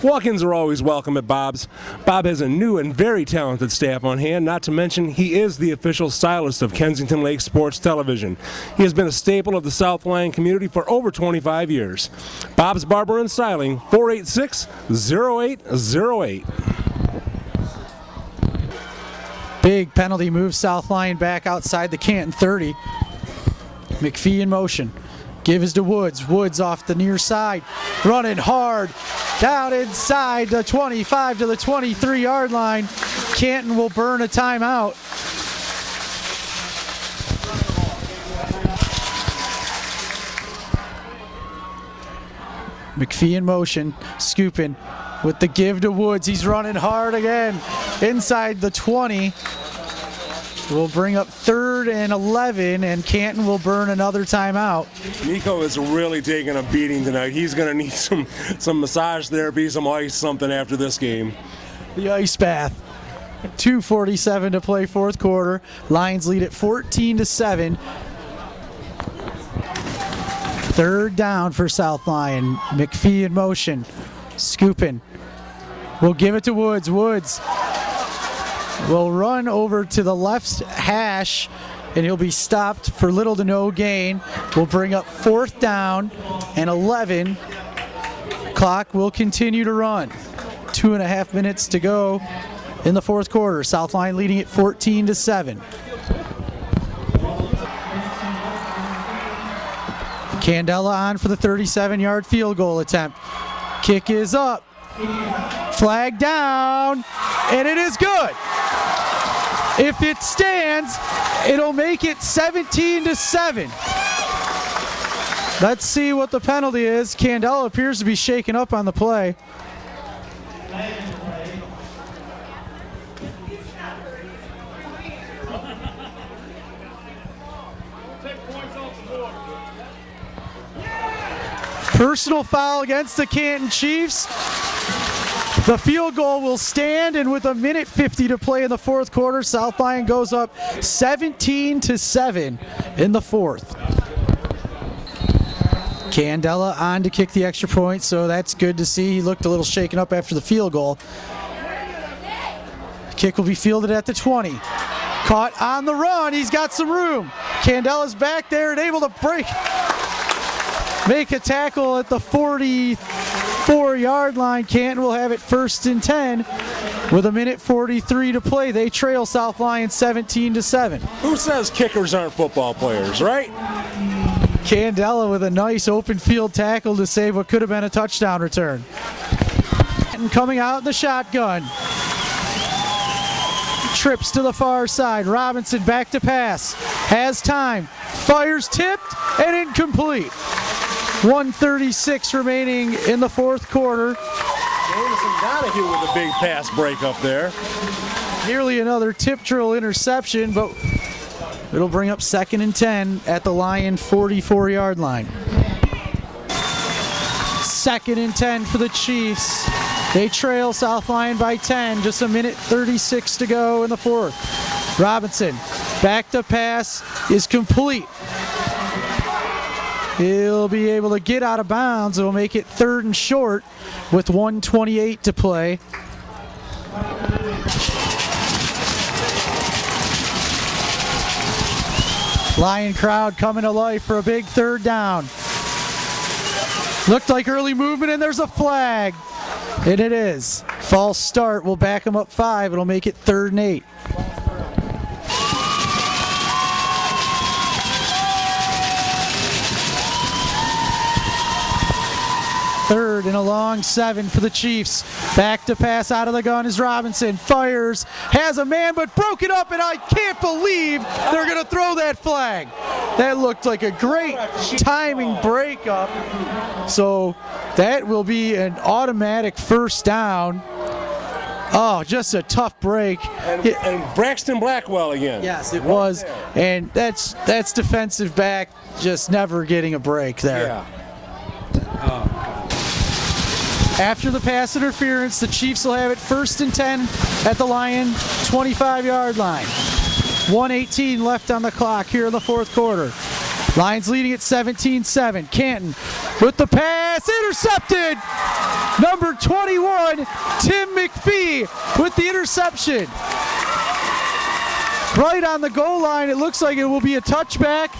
Speaker 2: Walk-ins are always welcome at Bob's. Bob has a new and very talented staff on hand, not to mention he is the official stylist of Kensington Lake Sports Television. He has been a staple of the South Lyon community for over 25 years. Bob's Barber and Styling, 486-0808.
Speaker 1: Big penalty moves South Lyon back outside the Canton 30. McPhee in motion. Give is to Woods. Woods off the near side. Running hard. Down inside the 25 to the 23-yard line. Canton will burn a timeout. McPhee in motion. Skupin with the give to Woods. He's running hard again. Inside the 20. will bring up 3rd and 11, and Canton will burn another timeout.
Speaker 2: Nico is really taking a beating tonight. He's going to need some massage therapy, some ice, something after this game.
Speaker 1: The ice bath. 2:47 to play, fourth quarter. Lions lead at 14-7. 3rd down for South Lyon. McPhee in motion. Scooping. We'll give it to Woods. Woods will run over to the left hash, and he'll be stopped for little to no gain. We'll bring up 4th down and 11. Clock will continue to run. 2.5 minutes to go in the fourth quarter. South Lyon leading at 14-7. Candela on for the 37-yard field goal attempt. Kick is up. Flag down, and it is good. If it stands, it'll make it 17-7. Let's see what the penalty is. Candela appears to be shaken up on the play. Personal foul against the Canton Chiefs. The field goal will stand, and with 1:50 to play in the fourth quarter, South Lyon goes up 17-7 in the fourth. Candela on to kick the extra point, so that's good to see. He looked a little shaken up after the field goal. Kick will be fielded at the 20. Caught on the run. He's got some room. Candela's back there and able to make a tackle at the 44-yard line. Canton will have it 1st and 10 with 1:43 to play. They trail South Lyon 17-7.
Speaker 2: Who says kickers aren't football players, right?
Speaker 1: Candela with a nice open field tackle to save what could have been a touchdown return. And coming out in the shotgun. Trips to the far side. Robinson back to pass. Has time. Fires tipped and incomplete. 1:36 remaining in the fourth quarter.
Speaker 2: Jameson Donahue with a big pass break up there.
Speaker 1: Nearly another tip drill interception, but it'll bring up 2nd and 10 at the Lyon 44-yard line. 2nd and 10 for the Chiefs. They trail South Lyon by 10, just 1:36 to go in the fourth. Robinson, back to pass, is complete. He'll be able to get out of bounds. It'll make it 3rd and short with 1:28 to play. Lyon crowd coming to life for a big 3rd down. Looked like early movement, and there's a flag. And it is. False start will back him up 5. It'll make it 3rd and 8. Third and a long 7 for the Chiefs. Back to pass out of the gun is Robinson. Fires, has a man, but broke it up, and I can't believe they're going to throw that flag. That looked like a great timing breakup. So that will be an automatic 1st down. Oh, just a tough break.
Speaker 2: And Braxton Blackwell again.
Speaker 1: Yes, it was. And that's defensive back just never getting a break there.
Speaker 2: Yeah.
Speaker 1: After the pass interference, the Chiefs will have it 1st and 10 at the Lyon 25-yard line. 1:18 left on the clock here in the fourth quarter. Lions leading at 17-7. Canton with the pass, intercepted! Number 21, Tim McPhee with the interception. Right on the goal line, it looks like it will be a touchback.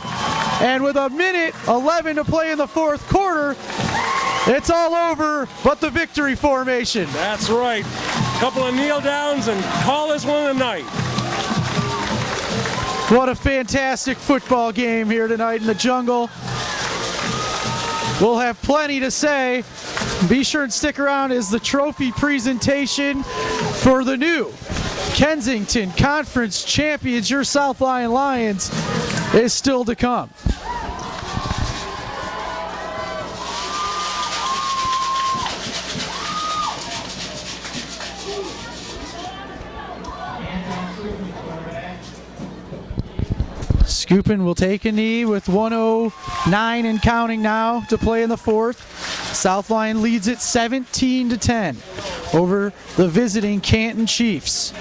Speaker 1: And with 1:11 to play in the fourth quarter, it's all over but the victory formation.
Speaker 2: That's right. Couple of kneel downs and call this one a night.
Speaker 1: What a fantastic football game here tonight in the jungle. We'll have plenty to say. Be sure and stick around as the trophy presentation for the new Kensington Conference champions, your South Lyon Lions, is still to come. Scoopin will take a knee with 1:09 and counting now to play in the fourth. South Lyon leads it 17-10 over the visiting Canton Chiefs.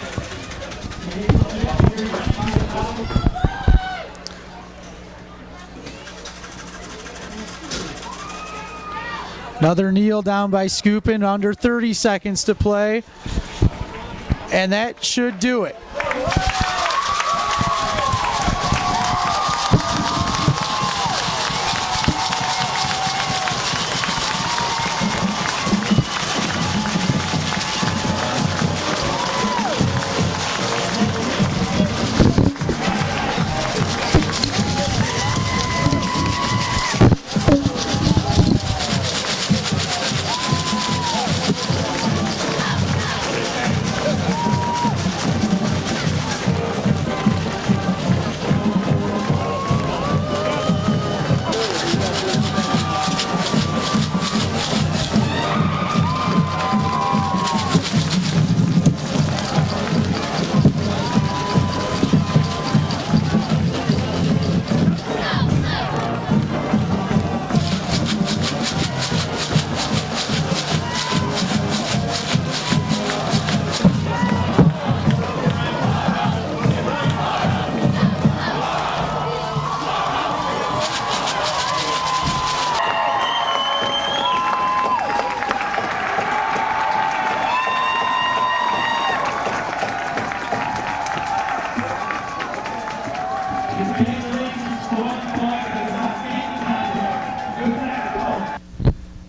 Speaker 1: Another kneel down by Scoopin, under 30 seconds to play, and that should do it.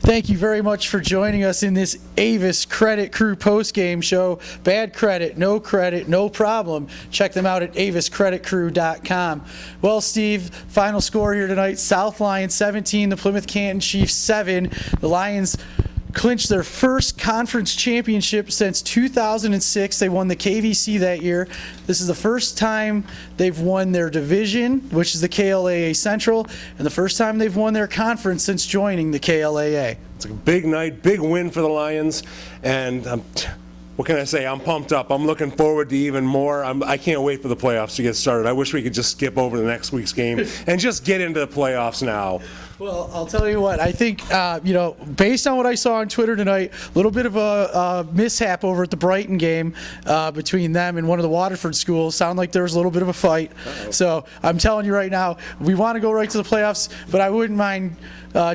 Speaker 1: Thank you very much for joining us in this Avis Credit Crew post-game show. Bad credit, no problem. Check them out at aviscreditcrew.com. Well, Steve, final score here tonight, South Lyon 17, the Plymouth Canton Chiefs 7. The Lions clinched their first conference championship since 2006. They won the KVC that year. This is the first time they've won their division, which is the KLAA Central, and the first time they've won their conference since joining the KLAA.
Speaker 2: It's a big night, big win for the Lions, and what can I say? I'm pumped up. I'm looking forward to even more. I can't wait for the playoffs to get started. I wish we could just skip over the next week's game and just get into the playoffs now.
Speaker 1: Well, I'll tell you what, I think, based on what I saw on Twitter tonight, a little bit of a mishap over at the Brighton game between them and one of the Waterford schools. Sounded like there was a little bit of a fight. So I'm telling you right now, we want to go right to the playoffs, but I wouldn't mind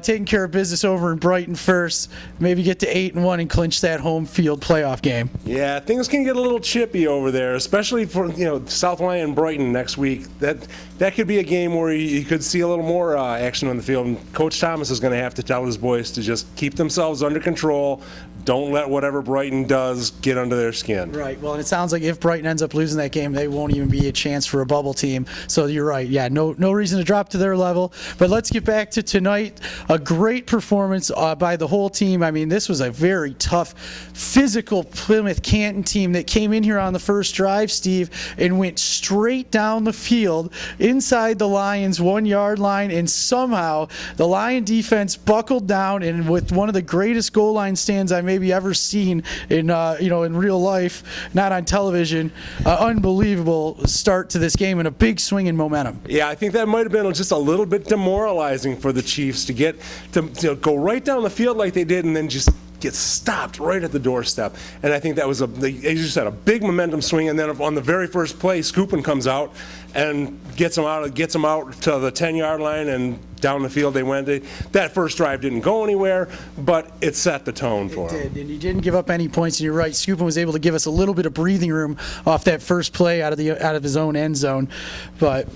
Speaker 1: taking care of business over in Brighton first, maybe get to 8-1 and clinch that home field playoff game.
Speaker 2: Yeah, things can get a little chippy over there, especially for South Lyon Brighton next week. That could be a game where you could see a little more action on the field. And Coach Thomas is going to have to tell his boys to just keep themselves under control. Don't let whatever Brighton does get under their skin.
Speaker 1: Right. Well, and it sounds like if Brighton ends up losing that game, they won't even be a chance for a bubble team. So you're right. Yeah, no reason to drop to their level. But let's get back to tonight. A great performance by the whole team. I mean, this was a very tough, physical Plymouth Canton team that came in here on the first drive, Steve, and went straight down the field inside the Lions' 1-yard line, and somehow the Lion defense buckled down, and with one of the greatest goal line stands I maybe ever seen in in real life, not on television. Unbelievable start to this game and a big swing in momentum.
Speaker 2: Yeah, I think that might have been just a little bit demoralizing for the Chiefs to get to go right down the field like they did, and then just get stopped right at the doorstep. And I think that was, as you said, a big momentum swing. And then on the very first play, Scoopin comes out and gets them out to the 10-yard line, and down the field they went. That first drive didn't go anywhere, but it set the tone for them.
Speaker 1: It did, and he didn't give up any points. And you're right, Scoopin was able to give us a little bit of breathing room off that first play out of his own end zone, but.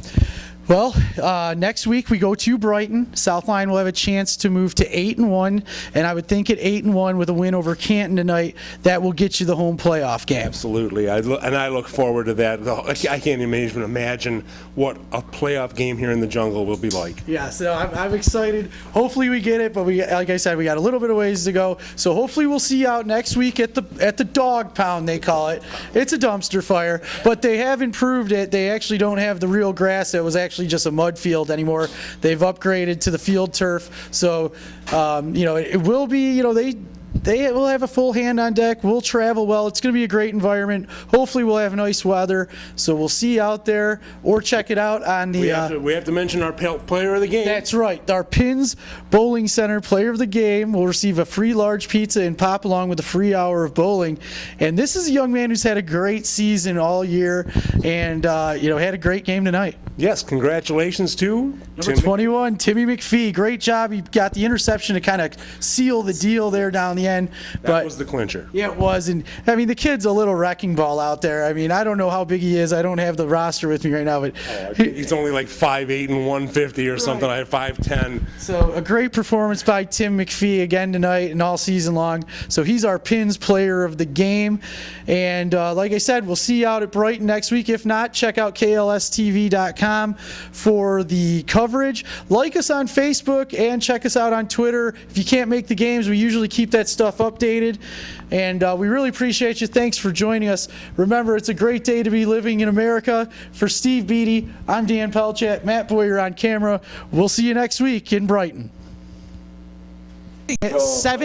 Speaker 1: Well, next week we go to Brighton. South Lyon will have a chance to move to 8-1, and I would think at 8-1 with a win over Canton tonight, that will get you the home playoff game.
Speaker 2: Absolutely, and I look forward to that. I can't even imagine what a playoff game here in the jungle will be like.
Speaker 1: Yeah, so I'm excited. Hopefully we get it, but like I said, we got a little bit of ways to go. So hopefully we'll see you out next week at the dog pound, they call it. It's a dumpster fire, but they have improved it. They actually don't have the real grass that was actually just a mud field anymore. They've upgraded to the field turf, so it will be. they will have a full hand on deck. We'll travel well. It's going to be a great environment. Hopefully we'll have nice weather. So we'll see you out there, or check it out on the...
Speaker 2: We have to mention our player of the game.
Speaker 1: That's right. Our Pins Bowling Center player of the game will receive a free large pizza and pop along with a free hour of bowling. And this is a young man who's had a great season all year and had a great game tonight.
Speaker 2: Yes, congratulations to
Speaker 1: Number 21, Timmy McPhee. Great job. He got the interception to kind of seal the deal there down the end.
Speaker 2: That was the clincher.
Speaker 1: Yeah, it was. And, I mean, the kid's a little wrecking ball out there. I mean, I don't know how big he is. I don't have the roster with me right now. But
Speaker 2: he's only like 5'8" and 150 or something. I have 5'10".
Speaker 1: So a great performance by Tim McPhee again tonight and all season long. So he's our Pins player of the game. And like I said, we'll see you out at Brighton next week. If not, check out klstv.com for the coverage. Like us on Facebook and check us out on Twitter. If you can't make the games, we usually keep that stuff updated. And we really appreciate you. Thanks for joining us. Remember, it's a great day to be living in America. For Steve Beatty, I'm Dan Pelchat. Matt Boyer on camera. We'll see you next week in Brighton. 7